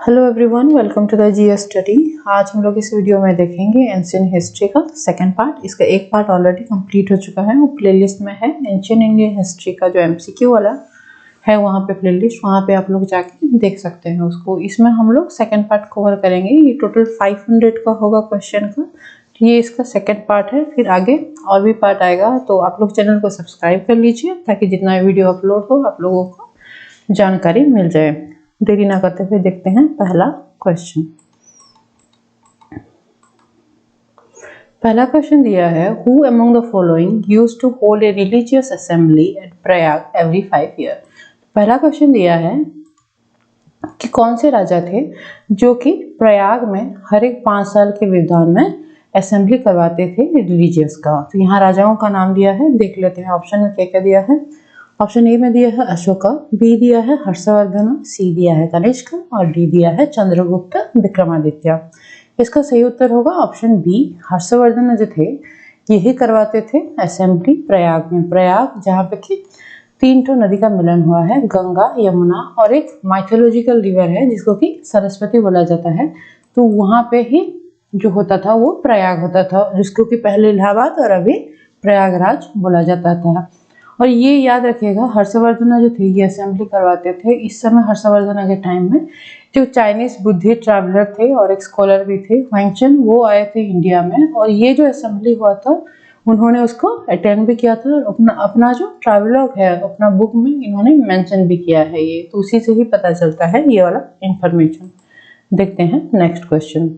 Hello everyone, welcome to the GS study. आज हम लोग इस वीडियो में देखेंगे एंशियंट हिस्ट्री का सेकंड पार्ट। इसका एक पार्ट ऑलरेडी कंप्लीट हो चुका है, वो प्लेलिस्ट में है। एंशियंट इंडियन हिस्ट्री का जो एमसीक्यू वाला है वहाँ पे प्लेलिस्ट, वहाँ पे आप लोग जाके देख सकते हैं उसको। इसमें हम लोग सेकंड पार्ट कवर करेंगे। ये टोटल 500 का होगा क्वेश्चन का। ये इसका सेकंड पार्ट है, फिर आगे और भी पार्ट आएगा। तो आप लोग चैनल को सब्सक्राइब कर लीजिए ताकि जितना वीडियो अपलोड हो आप लोगों को जानकारी मिल जाए। देरी ना करते हुए देखते हैं पहला क्वेश्चन। पहला क्वेश्चन दिया है, who among the following used to hold a religious assembly at Prayag every 5 year. पहला क्वेश्चन दिया है कि कौन से राजा थे जो कि प्रयाग में हर एक 5 साल के व्यवधान में असेंबली करवाते थे रिलीजियस का। तो यहाँ राजाओं का नाम दिया है, देख लेते हैं ऑप्शन में क्या क्या दिया है। ऑप्शन ए में दिया है अशोका, बी दिया है हर्षवर्धन, सी दिया है कनिष्क और डी दिया है चंद्रगुप्त विक्रमादित्य। इसका सही उत्तर होगा ऑप्शन बी, हर्षवर्धन जो थे यही करवाते थे असेंबली प्रयाग में। प्रयाग जहाँ पे कि 3 नदी का मिलन हुआ है, गंगा, यमुना और एक माइथोलॉजिकल रिवर है जिसको कि सरस्वती बोला जाता है। तो वहाँ पे ही जो होता था वो प्रयाग होता था, जिसको कि पहले इलाहाबाद और अभी प्रयागराज बोला जाता था। और ये याद रखिएगा, हर्षवर्धन जो थे ये असेंबली करवाते थे। इस समय हर्षवर्धन के टाइम में जो चाइनीज बुद्धिस्ट ट्रैवलर थे और एक स्कॉलर भी थे वांगचुन, वो आए थे इंडिया में। और ये जो असेंबली हुआ था उन्होंने उसको अटेंड भी किया था और अपना जो ट्रैवलॉग है अपना बुक में इन्होंने मेंशन भी किया है। ये तो उसी से ही पता चलता है ये वाला इंफॉर्मेशन। देखते हैं नेक्स्ट क्वेश्चन।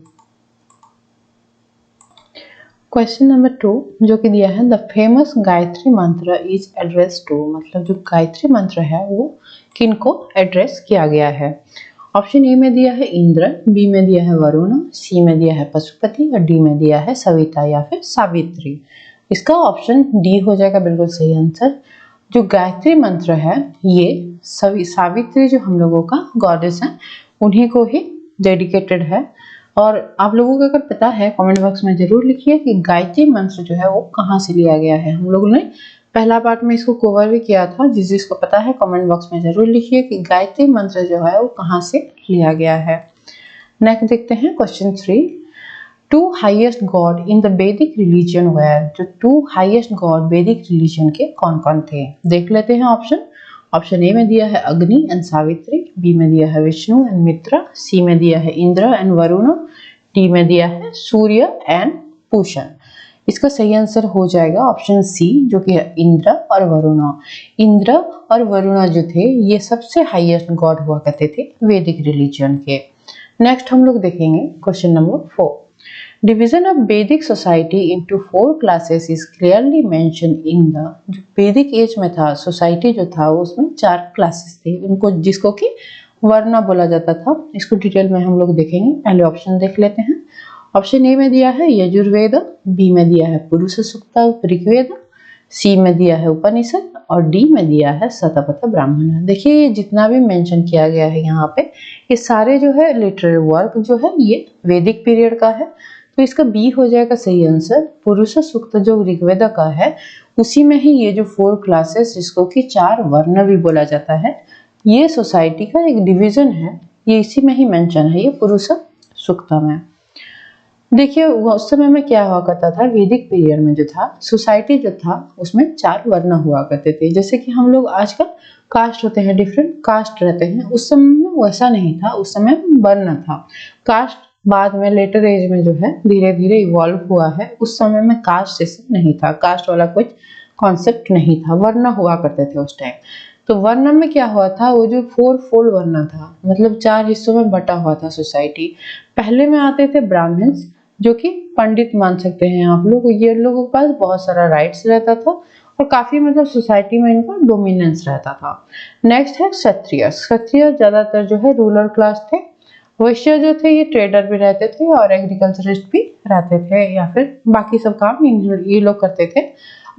क्वेश्चन नंबर 2 जो कि दिया है, द फेमस गायत्री मंत्र इज एड्रेस टू। मतलब जो गायत्री मंत्र है वो किनको एड्रेस किया गया है। ऑप्शन ए में दिया है इंद्र, बी में दिया है वरुण, सी में दिया है पशुपति और डी में दिया है सविता या फिर सावित्री। इसका ऑप्शन डी हो जाएगा बिल्कुल सही आंसर। जो गायत्री मंत्र है ये सावित्री जो हम लोगों का गॉडेस है उन्हीं को ही डेडिकेटेड है। और आप लोगों को अगर पता है कमेंट बॉक्स में जरूर लिखिए कि गायत्री मंत्र जो है वो कहाँ से लिया गया है। हम लोगों ने पहला पार्ट में इसको कवर भी किया था, जिसको पता है कमेंट बॉक्स में जरूर लिखिए कि गायत्री मंत्र जो है वो कहाँ से लिया गया है। नेक्स्ट देखते हैं question 3। 2 highest God in the वैदिक रिलीजन वेयर। जो 2 हाईएस्ट गॉड वैदिक रिलीजन के कौन कौन थे, देख लेते हैं ऑप्शन। ऑप्शन ए में दिया है अग्नि एंड सावित्री, बी में दिया है विष्णु एंड मित्रा, सी में दिया है इंद्र एंड वरुण, डी में दिया है सूर्य एंड पूषण। इसका सही आंसर हो जाएगा ऑप्शन सी जो कि है इंद्र और वरुण। इंद्र और वरुण जो थे ये सबसे हाईएस्ट गॉड हुआ करते थे वैदिक रिलीजन के। नेक्स्ट हम लोग देखेंगे क्वेश्चन नंबर 4। डिवीजन ऑफ वैदिक society into 4 classes is clearly mention in the. जो वैदिक एज में था सोसाइटी जो था उसमें 4 क्लासेस थे, उनको जिसको कि वर्ण बोला जाता था। इसको डिटेल में हम लोग देखेंगे। पहले ऑप्शन देख लेते हैं। ऑप्शन ए में दिया है यजुर्वेद, बी में दिया है पुरुष सूक्त ऋग्वेद, सी में दिया है उपनिषद और डी में दिया है शतपथ ब्राह्मण। देखिए ये जितना भी मेंशन किया गया है यहाँ पे ये सारे जो है लिटरेरी वर्क जो है ये वैदिक पीरियड का है। तो इसका बी हो जाएगा सही आंसर। पुरुष सूक्त जो ऋग्वेद का है उसी में ही ये जो 4 क्लासेस जिसको कि 4 वर्ण भी बोला जाता है, ये सोसाइटी का एक डिवीजन है, ये इसी में ही मेंशन है, ये पुरुष सूक्त में। देखिए उस समय में क्या हुआ करता था, वैदिक पीरियड में जो था सोसाइटी जो था उसमें 4 वर्ण हुआ करते थे। जैसे कि हम लोग आजकल कास्ट होते हैं, डिफरेंट कास्ट रहते हैं, उस समय में वैसा नहीं था, उस समय वर्ण था। कास्ट बाद में लेटर एज में जो है धीरे धीरे इवॉल्व हुआ है। उस समय में कास्ट जैसे नहीं था, कास्ट वाला कुछ कॉन्सेप्ट नहीं था, वर्ण हुआ करते थे उस टाइम। तो वर्ण में क्या हुआ था, वो जो 4 फोल्ड वर्ण था, मतलब 4 हिस्सों में बटा हुआ था सोसाइटी। पहले में आते थे ब्राह्मण्स जो कि पंडित मान सकते हैं आप लोग। ये लोगों के पास बहुत सारा राइट्स रहता था और काफी मतलब सोसाइटी में इनका डोमिनेंस रहता था। नेक्स्ट है क्षत्रिय। क्षत्रिय ज्यादातर जो है रूलर क्लास थे। वैश्य जो थे ये ट्रेडर भी रहते थे और एग्रीकल्चरिस्ट भी रहते थे, या फिर बाकी सब काम ये लोग करते थे।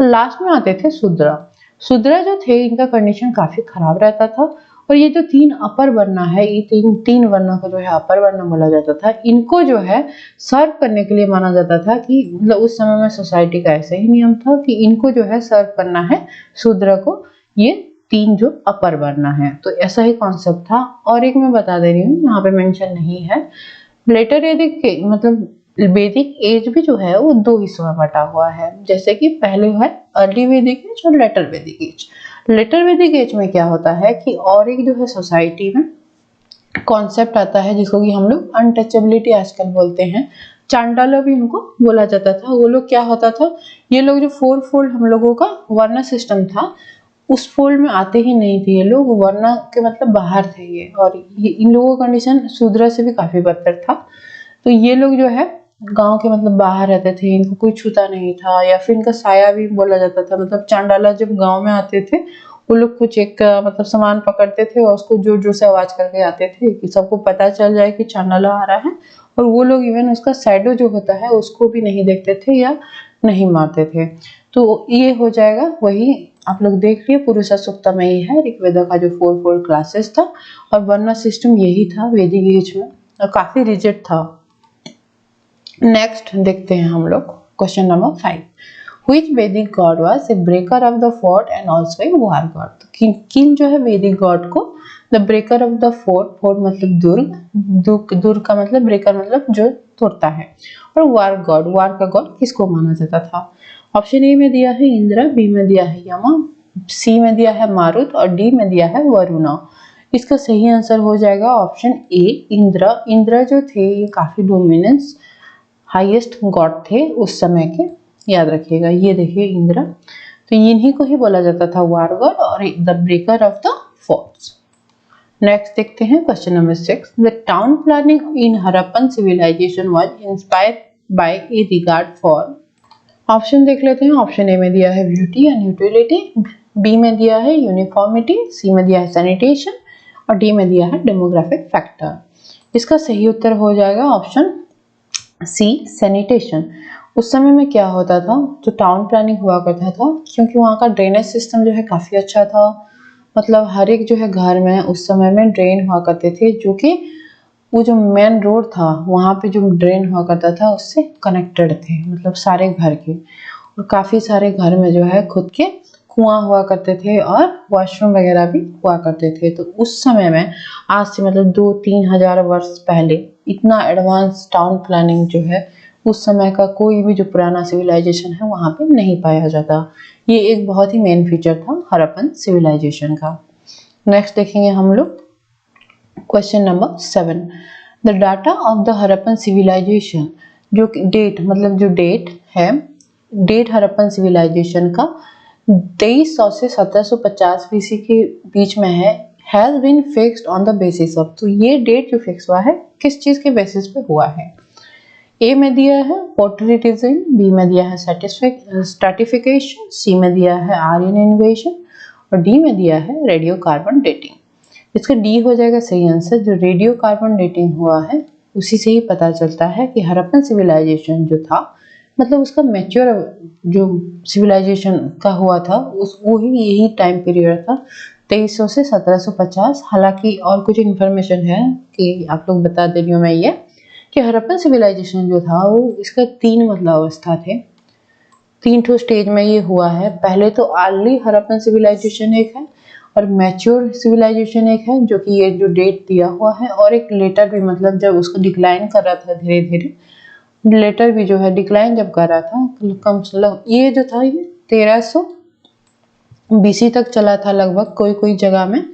लास्ट में आते थे शूद्र। शूद्र जो थे इनका कंडीशन काफी खराब रहता था। और ये जो 3 अपर वर्ण है, ये तीन वर्ण को जो है अपर वर्ण बोला जाता था। इनको जो है सर्व करने के लिए माना जाता था कि मतलब उस समय में सोसाइटी का ऐसा ही नियम था कि इनको जो है सर्व करना है शूद्र को, ये तीन जो अपर वर्ण है। तो ऐसा ही कॉन्सेप्ट था। और एक मैं बता दे रही हूँ, यहाँ पे मेंशन नहीं है, लेटर वैदिक मतलब वैदिक एज भी जो है वो दो हिस्सों में बटा हुआ है। जैसे कि पहले है अर्ली वैदिक एज और लेटर वैदिक एज। लेटर वैदिक एज में क्या होता है कि और एक जो है सोसाइटी में कॉन्सेप्ट आता है जिसको कि हम लोग अनटचेबिलिटी आजकल बोलते हैं, चांडाला भी उनको बोला जाता था। वो लोग क्या होता था, ये लोग जो फोर फोल्ड हम लोगों का वर्ण सिस्टम था उस फोल्ड में आते ही नहीं थे। ये लोग वर्ण के मतलब बाहर थे ये, और इन लोगों का कंडीशन शूद्र से भी काफी बदतर था। तो ये लोग जो है गांव के मतलब बाहर रहते थे, इनको कोई छूता नहीं था, या फिर इनका साया भी बोला जाता था। मतलब चांडाला जब गांव में आते थे वो लोग कुछ एक मतलब सामान पकड़ते थे और उसको जोर जोर से आवाज करके आते थे कि सबको पता चल जाए कि चांडाला आ रहा है। और वो लोग इवन उसका शैडो जो होता है उसको भी नहीं देखते थे या नहीं मारते थे। तो ये हो जाएगा, वही आप लोग देख लिए पुरुषा सूक्त में ही है, ऋग्वेद का जो फोर फोर क्लासेस था और वर्ण सिस्टम यही था वैदिक एज में, और काफी रिजिड था। नेक्स्ट देखते हैं हम लोग question number 5। Which Vedic god was a breaker of the fort and also a war god? तो किन जो है वैदिक गॉड को the breaker of the fort, fort मतलब दुर्ग, दुर्ग का मतलब ब्रेकर मतलब जो तोड़ता है, और वार गॉड, वार का गॉड किसको माना जाता था? ऑप्शन ए में दिया है इंद्र, बी में दिया है यमा, सी में दिया है मारुत और डी में दिया है वरुणा। इसका सही आंसर हो जाएगा ऑप्शन ए इंद्र। इंद्र जो थे ये काफी डोमिनेंस हाईएस्ट गॉड थे उस समय के, याद रखिएगा। ये देखिए इंद्र, तो इन्हीं को ही बोला जाता था वार गॉड और the breaker of the forts. Next देखते हैं question number 6। The town planning in Harappan civilization was inspired by a regard for. Option देख लेते हैं। ऑप्शन ए में दिया है ब्यूटी एंड यूटिलिटी, बी में दिया है यूनिफॉर्मिटी, सी में दिया है सैनिटेशन और डी में दिया है डेमोग्राफिक फैक्टर। इसका सही उत्तर हो जाएगा ऑप्शन सी सैनिटेशन। उस समय में क्या होता था, जो टाउन प्लानिंग हुआ करता था, क्योंकि वहाँ का ड्रेनेज सिस्टम जो है काफ़ी अच्छा था। मतलब हर एक जो है घर में उस समय में ड्रेन हुआ करते थे, जो कि वो जो मेन रोड था वहाँ पे जो ड्रेन हुआ करता था उससे कनेक्टेड थे, मतलब सारे घर के। और काफ़ी सारे घर में जो है खुद के कुआं हुआ करते थे और वॉशरूम वगैरह भी हुआ करते थे। तो उस समय में आज से मतलब 2-3 हजार वर्ष पहले इतना एडवांस टाउन प्लानिंग जो है उस समय का कोई भी जो पुराना सिविलाइजेशन है वहाँ पे नहीं पाया जाता। ये एक बहुत ही मेन फीचर था हड़प्पन सिविलाइजेशन का। नेक्स्ट देखेंगे हम लोग question number 7। The data of the Harappan civilization, जो डेट मतलब जो डेट है, डेट हड़प्पन सिविलाइजेशन का 2300 से 1750 बीसी के बीच में है, has been fixed on the basis of. तो ये डेट जो फिक्स हुआ है किस चीज के बेसिस पे हुआ है? ए में दिया है पोर्टरी डिजाइन, बी में दिया है स्ट्रैटिफिकेशन, सी में दिया है आर्यन इन्वेशन और डी में दिया है रेडियो कार्बन डेटिंग। इसका डी हो जाएगा सही आंसर। जो रेडियो कार्बन डेटिंग हुआ है उसी से ही पता चलता है कि हड़प्पन सिविलाइजेशन जो था मतलब उसका मैच्योर जो सिविलाइजेशन का हुआ था उस वही यही टाइम पीरियड था 2300 से 1750। हालांकि और कुछ इन्फॉर्मेशन है कि आप लोग बता दे रही हूँ मैं ये कि हड़प्पन सिविलाइजेशन जो था वो इसका 3 मतलब अवस्था थे, 3 ठो स्टेज में ये हुआ है। पहले तो अर्ली हड़प्पन सिविलाइजेशन एक है और मैच्योर सिविलाइजेशन एक है, जो कि ये जो डेट दिया हुआ है, और एक लेटर भी मतलब जब उसको डिक्लाइन कर रहा था धीरे धीरे, लेटर भी जो है डिक्लाइन जब कर रहा था कम से ये जो था ये 1300 बीसी तक चला था लगभग। कोई कोई जगह में,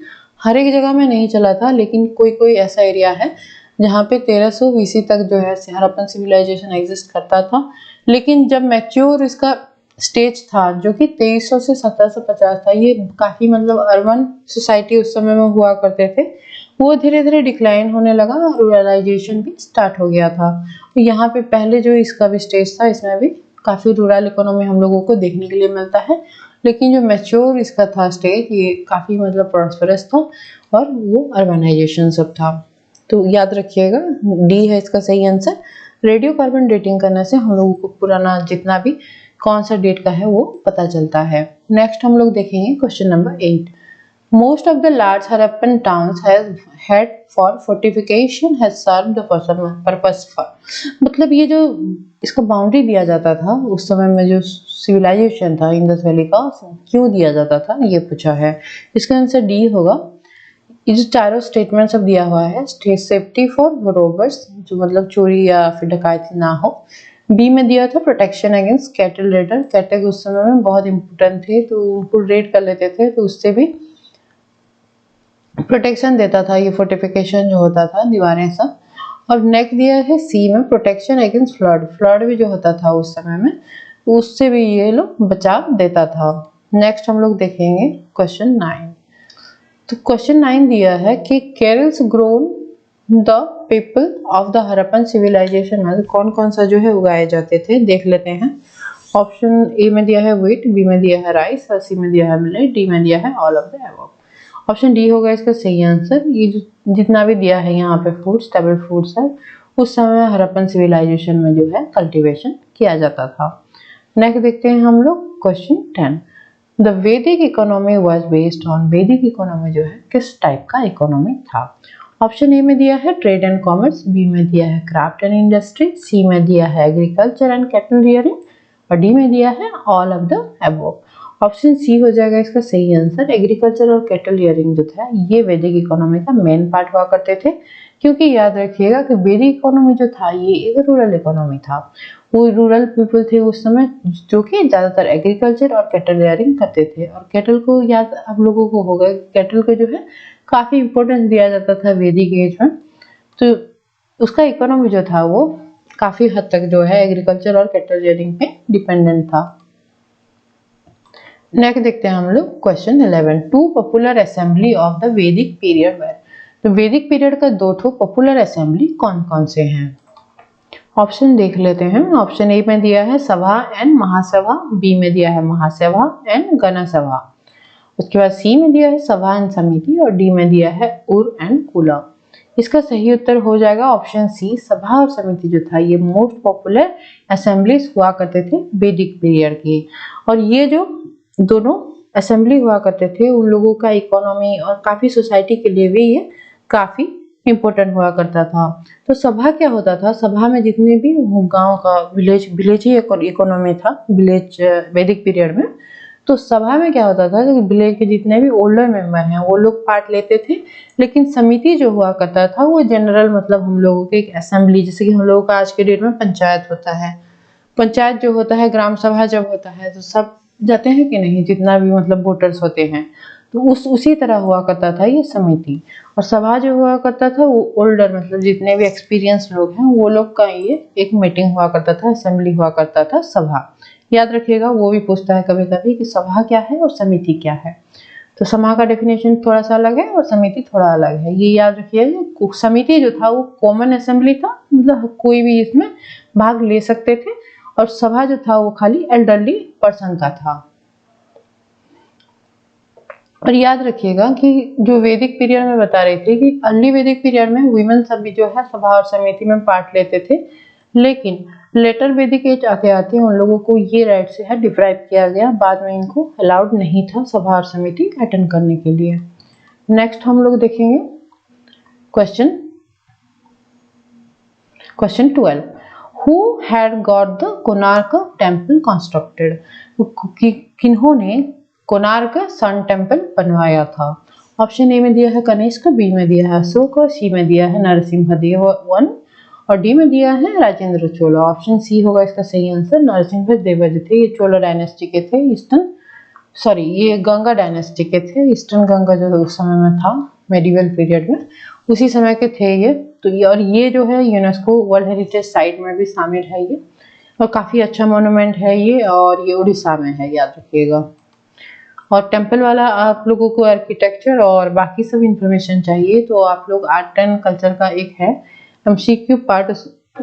हर एक जगह में नहीं चला था, लेकिन कोई कोई ऐसा एरिया है जहाँ पे 1300 बीसी तक जो है हड़प्पन सिविलाइजेशन एग्जिस्ट करता था। लेकिन जब मैच्योर इसका स्टेज था जो कि 2300 से 1750 था, ये काफी मतलब अर्बन सोसाइटी उस समय में हुआ करते थे, वो धीरे धीरे डिक्लाइन होने लगा और रूरलाइजेशन भी स्टार्ट हो गया था। तो यहाँ पे पहले जो इसका भी स्टेज था इसमें भी काफी रूरल इकोनॉमी हम लोगों को देखने के लिए मिलता है, लेकिन जो मैच्योर इसका था स्टेज ये काफी मतलब प्रॉस्परस था और वो अर्बनाइजेशन सब था। तो याद रखिएगा डी है इसका सही आंसर। रेडियो कार्बन डेटिंग करने से हम लोगों को पुराना जितना भी कौन सा डेट का है वो पता चलता है। नेक्स्ट हम लोग देखेंगे question number 8। Most of the large Harappan towns has had for fortification has served the purpose for, मतलब ये जो इसका बाउंड्री दिया जाता था उस समय में जो सिविलाइजेशन था इंडस वैली का, क्यों दिया जाता था ये पूछा है। इसका आंसर डी होगा। ये जो चारों स्टेटमेंट सब दिया हुआ है, सेफ्टी फॉर रोबर्स, जो मतलब चोरी या फिर डकैती ना हो। बी में दिया था protection against cattle raider, cattle उस समय में बहुत इंपॉर्टेंट थे तो उनको रेड कर लेते थे तो उससे भी प्रोटेक्शन देता था ये फोर्टिफिकेशन जो होता था, दीवारें सब। और नेक्स्ट दिया है सी में प्रोटेक्शन अगेंस्ट फ्लड, फ्लड भी जो होता था उस समय में तो उससे भी ये लोग बचाव देता था। नेक्स्ट हम लोग देखेंगे क्वेश्चन 9। तो क्वेश्चन 9 दिया है कि cereals grown the people of the Harappan civilization में कौन कौन सा जो है उगाए जाते थे, देख लेते हैं। ऑप्शन ए में दिया है व्हीट, बी में दिया है राइस और सी में दिया है मिलेट, डी में दिया है all of the above. Option D होगा इसका सही आंसर। ये जितना भी दिया है यहाँ पे फूड्स, स्टेबल फूड्स है, उस समय हरप्पन सिविलाइजेशन में जो है कल्टीवेशन किया जाता था। नेक्स्ट देखते हैं हम लोग क्वेश्चन 10। द वैदिक इकोनॉमी वाज बेस्ड ऑन, वैदिक इकोनॉमी जो है किस टाइप का इकोनॉमी था। ऑप्शन ए में दिया है ट्रेड एंड कॉमर्स, बी में दिया है क्राफ्ट एंड इंडस्ट्री, सी में दिया है एग्रीकल्चर एंड कैटल रियरिंग और डी में दिया है all of the above. Option C हो जाएगा इसका सही आंसर। एग्रीकल्चर और कैटल रियरिंग जो था ये वैदिक इकोनॉमी का मेन पार्ट हुआ करते थे, क्योंकि याद रखिएगा कि वैदिक इकोनॉमी जो था ये एक रूरल इकोनॉमी था। वो रूरल पीपल थे उस समय जो कि ज्यादातर एग्रीकल्चर और कैटल रियरिंग करते थे। और कैटल को याद आप लोगों को होगा, कैटल को जो है काफी इंपॉर्टेंस दिया जाता था वैदिक एज में, तो उसका इकोनॉमी जो था वो काफी हद तक जो है एग्रीकल्चर और कैटल रियरिंग पे डिपेंडेंट था। नेक्स्ट देखते हैं हम लोग question 11। Two popular assembly of the Vedic period were, तो वैदिक पीरियड का दो ठो पॉपुलर असेंबली कौन कौन से हैं। ऑप्शन देख लेते हैं। ऑप्शन ए में दिया है सभा एंड महासभा, बी में दिया है महासभा एंड गणसभा, उसके बाद सी में दिया है सभा एंड समिति और डी में दिया है उर एंड कुला। इसका सही उत्तर हो जाएगा ऑप्शन सी, सभा और समिति जो था ये मोस्ट पॉपुलर असेंबलीज हुआ करते थे वैदिक पीरियड की। और ये जो दोनों असेंबली हुआ करते थे उन लोगों का इकोनॉमी और काफी सोसाइटी के लिए भी ये काफी इम्पोर्टेंट हुआ करता था। तो सभा क्या होता था, सभा में जितने भी गांव का विलेज ही इकोनॉमी था विलेज वैदिक पीरियड में। तो सभा में क्या होता था कि विलेज के जितने भी ओल्डर मेंबर हैं वो लोग पार्ट लेते थे, लेकिन समिति जो हुआ करता था वो जनरल, मतलब हम लोगों के एक असेंबली, जैसे कि हम लोगों का आज के डेट में पंचायत होता है। पंचायत जो होता है, ग्राम सभा जब होता है तो सब जाते हैं कि नहीं, जितना भी मतलब वोटर्स होते हैं, तो उसी तरह हुआ करता था ये समिति। और सभा जो हुआ करता था वो ओल्डर, मतलब जितने भी एक्सपीरियंस लोग हैं वो लोग का ये एक मीटिंग हुआ करता था, असेंबली हुआ करता था सभा। याद रखिएगा, वो भी पूछता है कभी कभी कि सभा क्या है और समिति क्या है। तो सभा का डेफिनेशन थोड़ा सा अलग है और समिति थोड़ा अलग है, ये याद रखिएगा। समिति जो था वो कॉमन असेंबली था, मतलब कोई भी इसमें भाग ले सकते थे, और सभा जो था वो खाली एल्डरली पर्सन का था। और याद रखिएगा कि जो वैदिक पीरियड में बता रहे थे कि अर्ली वैदिक पीरियड में वुमेन सभी जो है सभा और समिति में पार्ट लेते थे, लेकिन लेटर वैदिक एज आते आते उन लोगों को ये राइट से है डिप्राइव किया गया, बाद में इनको अलाउड नहीं था सभा और समिति अटेंड करने के लिए। नेक्स्ट हम लोग देखेंगे question 12। Who had got the Konark temple constructed? किन्होंने कोणार्क सन टेम्पल बनवाया था। ऑप्शन ए में दिया है कनिष्क, बी में दिया है अशोक और सी में दिया है नरसिम्हदेव वन और डी में दिया है राजेंद्र चोल। ऑप्शन सी होगा इसका सही आंसर। नरसिम्हदेव जो थे ये चोला डायनेस्टी के थे, ये गंगा डायनेस्टी के थे। ईस्टर्न गंगा जो उस समय में था मेडिवल पीरियड में, उसी समय के थे ये। तो और ये जो है यूनेस्को वर्ल्ड हेरिटेज साइट में भी शामिल है ये, और काफी अच्छा मोन्यूमेंट है ये, और ये उड़ीसा में है, याद रखिएगा। और टेम्पल वाला आप लोगों को आर्किटेक्चर और बाकी सब इंफॉर्मेशन चाहिए तो आप लोग आर्ट एंड कल्चर का एक है एमसीक्यू पार्ट,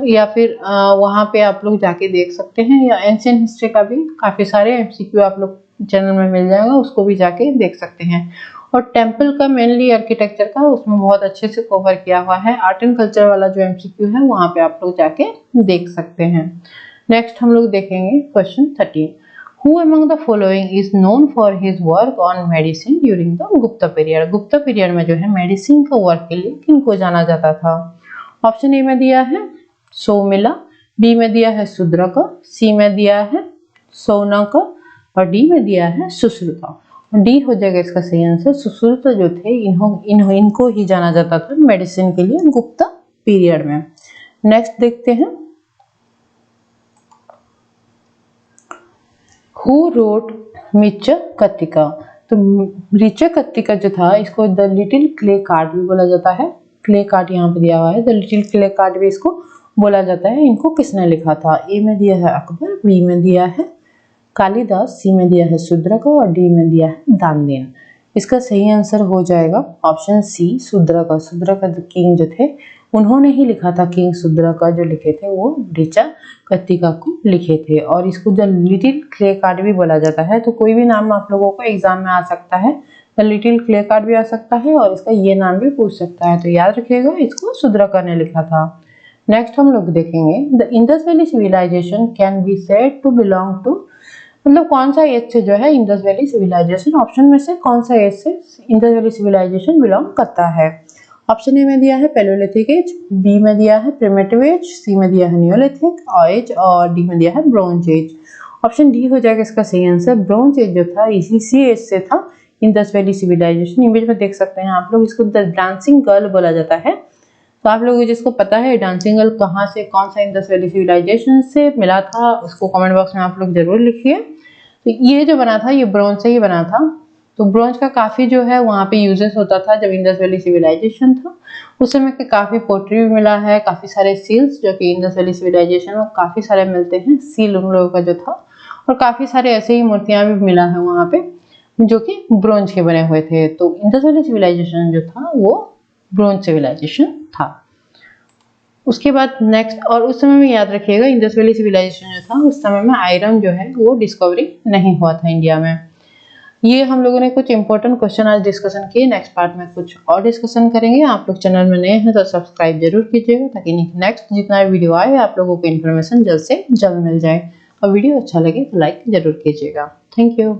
या फिर वहाँ पे आप लोग जाके देख सकते हैं, या एंशियंट हिस्ट्री का भी काफी सारे एमसीक्यू आप लोग चैनल में मिल जाएगा, उसको भी जाके देख सकते हैं। और टेम्पल का मेनली आर्किटेक्चर का उसमें बहुत अच्छे से कवर किया हुआ है। आर्ट एंड कल्चर वाला जो एमसीक्यू है वहाँ पे आप लोग जाके देख सकते हैं। नेक्स्ट हम लोग देखेंगे question 13। Who among the following is known for his work on medicine during the Gupta period? Gupta period में जो है मेडिसिन का वर्क के लिए किनको जाना जाता था? ऑप्शन ए में दिया है सौमिला, बी में दिया है शूद्रक, सी में दिया है सौनक और डी में दिया है सुश्रुता। डी हो जाएगा इसका सही आंसर। सुश्रुता जो थे इनको ही जाना जाता था मेडिसिन के लिए गुप्ता पीरियड में। नेक्स्ट देखते हैं, Who wrote मृच्छकटिका? तो मृच्छकटिका जो था इसको द लिटिल क्ले कार्ड भी बोला जाता है। क्ले कार्ड यहाँ पे दिया हुआ है, द लिटिल क्ले कार्ड भी इसको बोला जाता है। इनको किसने लिखा था? ए में दिया है अकबर, बी में दिया है कालिदास, सी में दिया है शूद्रक और डी में दिया है दानदेन। इसका सही आंसर हो जाएगा option C Shudraka. Shudraka king जो थे उन्होंने ही लिखा था, किंग शूद्रक जो लिखे थे वो मृच्छकटिका को लिखे थे। और इसको द लिटिल क्ले कार्ड भी बोला जाता है। तो कोई भी नाम आप लोगों को एग्जाम में आ सकता है, द लिटिल क्ले कार्ड भी आ सकता है और इसका ये नाम भी पूछ सकता है। तो याद रखिएगा इसको शूद्रक ने लिखा था। नेक्स्ट हम लोग देखेंगे, the Indus valley civilization can be said to belong to, मतलब कौन सा एज से जो है इंडस वैली सिविलाइजेशन, ऑप्शन में से कौन सा एज से इंडस वैली सिविलाइजेशन बिलोंग करता है? ऑप्शन ए में दिया है पैलियोलिथिक एज, बी में दिया है प्रिमिटिव एज, सी में दिया है नियोलिथिक एज और डी में दिया है ब्रोंज एज। ऑप्शन डी हो जाएगा इसका सही आंसर। ब्रोंज एज जो था इसी एज से था इंडस वैली सिविलाइजेशन। इमेज में देख सकते हैं आप लोग, इसको द डांसिंग गर्ल बोला जाता है। तो आप लोगों जिसको पता है डांसिंग गर्ल कहाँ से, कौन सा इंडस वैली सिविलाइजेशन से मिला था, उसको कमेंट बॉक्स में आप लोग जरूर लिखिए। तो ये जो बना था ये ब्रोंज से ही बना था। तो ब्रोंज का काफी जो है वहाँ पे यूजेस होता था जब इंडस वैली सिविलाइजेशन था। उस समय के काफी पोट्री भी मिला है, काफी सारे सील्स जो कि इंडस वैली सिविलाइजेशन में काफी सारे मिलते हैं, सील उन लोगों का जो था, और काफी सारे ऐसे ही मूर्तियां भी मिला है वहाँ पे जो कि ब्रोंज के बने हुए थे। तो इंडस वैली सिविलाइजेशन जो था वो ब्रोंज सिविलाइजेशन था। उसके बाद नेक्स्ट, और उस समय में याद रखिएगा इंडस वैली सिविलाइजेशन जो था उस समय में आयरन जो है वो डिस्कवरी नहीं हुआ था इंडिया में। ये हम लोगों ने कुछ इंपॉर्टेंट क्वेश्चन आज डिस्कशन किए। नेक्स्ट पार्ट में कुछ और डिस्कशन करेंगे। आप लोग चैनल में नए हैं तो सब्सक्राइब जरूर कीजिएगा ताकि नेक्स्ट जितना वीडियो आए आप लोगों को इन्फॉर्मेशन जल्द से जल्द मिल जाए। और वीडियो अच्छा लगे तो लाइक जरूर कीजिएगा। Thank you.